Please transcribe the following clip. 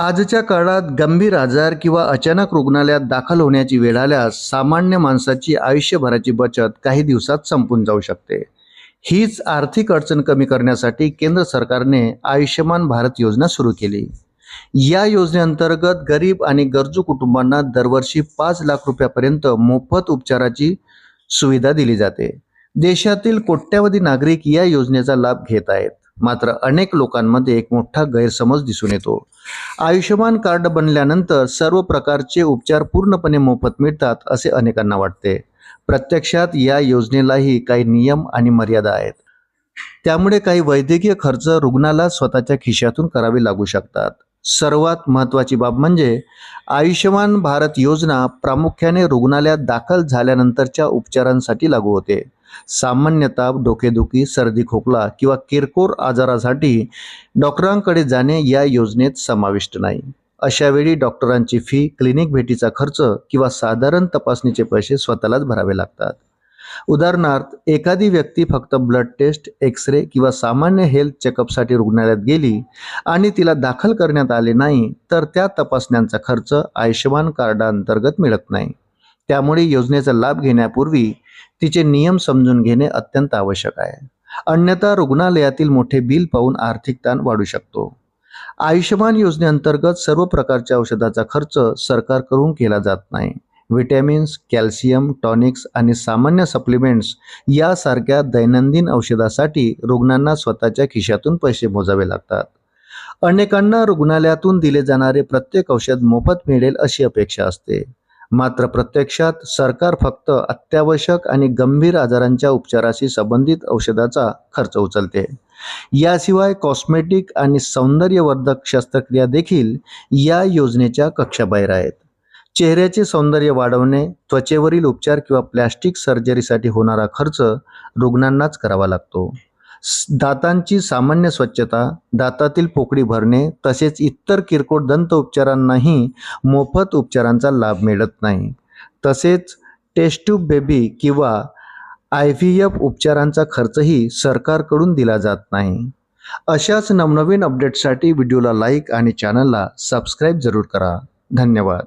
आजच्या काळात गंभीर आजार किंवा अचानक रुग्णालयात दाखल होण्याची वेळ आल्यास सामान्य माणसाची आयुष्यभराची बचत काही दिवसात संपून जाऊ शकते. हीच आर्थिक अडचण कमी करण्यासाठी केंद्र सरकारने आयुष्यमान भारत योजना सुरू केली. या योजनेअंतर्गत गरीब आणि गरजू कुटुंबांना दरवर्षी 5 लाख रुपयापर्यंत मोफत उपचाराची सुविधा दिली जाते. देशातील कोट्यावधी नागरिक या योजनेचा लाभ घेत आहेत. मात्र अनेक लोकांमध्ये एक मोठा गैरसमज दिसून येतो. आयुष्यमान कार्ड बनल्यानंतर सर्व प्रकारचे उपचार पूर्णपणे मोफत मिळतात असे अनेकांना वाटते. प्रत्यक्षात या योजनेलाही काही नियम आणि मर्यादा आहेत. त्यामुळे काही वैद्यकीय खर्च रुग्णाला स्वतःच्या खिशातून करावे लागू शकतात. सर्वात महत्त्वाची बाब म्हणजे आयुष्यमान भारत योजना प्रामुख्याने रुग्णालयात दाखल झाल्यानंतरच्या उपचारांसाठी लागू होते. सामान्य ताप, डोकेदुखी, सर्दी, खोकला किंवा किरकोळ आजारासाठी डॉक्टरांकडे जाणे या योजनेत समाविष्ट नाही. अशा वेळी डॉक्टरांची फी, क्लिनिक भेटीचा खर्च किंवा साधारण तपासणीचे पैसे स्वतःलाच भरावे लागतात. उदाहरणार्थ, एखादी व्यक्ती फक्त ब्लड टेस्ट, एक्स-रे किंवा सामान्य हेल्थ चेकअपसाठी रुग्णालयात गेली आणि तिला दाखल करण्यात आले नाही, तर त्या तपासण्यांचा खर्च आयुष्यमान कार्डाअंतर्गत मिळत नाही. त्यामुळे योजनेचा लाभ घेण्यापूर्वी तिचे नियम समजून घेणे अत्यंत आवश्यक आहे. अन्यथा रुग्णालयातील मोठे बिल पाहून आर्थिक ताण वाढू शकतो. आयुष्यमान योजनेअंतर्गत सर्व प्रकारच्या औषधाचा खर्च सरकारकडून केला जात नाही. विटॅमिन्स, कॅल्शियम, टॉनिक्स आणि सामान्य सप्लिमेंट्स यासारख्या दैनंदिन औषधासाठी रुग्णांना स्वतःच्या खिशातून पैसे मोजावे लागतात. अनेकांना रुग्णालयातून दिले जाणारे प्रत्येक औषध मोफत मिळेल अशी अपेक्षा असते. मात्र प्रत्यक्षात सरकार फक्त अत्यावश्यक आणि गंभीर आजारांच्या उपचाराशी संबंधित औषधाचा खर्च उचलते. याशिवाय कॉस्मेटिक आणि सौंदर्यवर्धक शस्त्रक्रिया देखील या योजनेच्या कक्षाबाहेर आहेत. चेहऱ्याचे सौंदर्य वाढवणे, त्वचेवरील उपचार किंवा प्लॅस्टिक सर्जरीसाठी होणारा खर्च रुग्णांनाच करावा लागतो. दातांची सामान्य स्वच्छता, दातातील पोकळी भरणे तसेच इतर किरकोळ दंत उपचारांनाही मोफत उपचारांचा लाभ मिळत नाही. तसेच टेस्ट ट्यूब बेबी किंवा IVF उपचारांचा खर्चही सरकारकडून दिला जात नाही. अशाच नवनवीन अपडेट्ससाठी व्हिडिओला लाईक आणि चॅनलला सबस्क्राईब जरूर करा. धन्यवाद.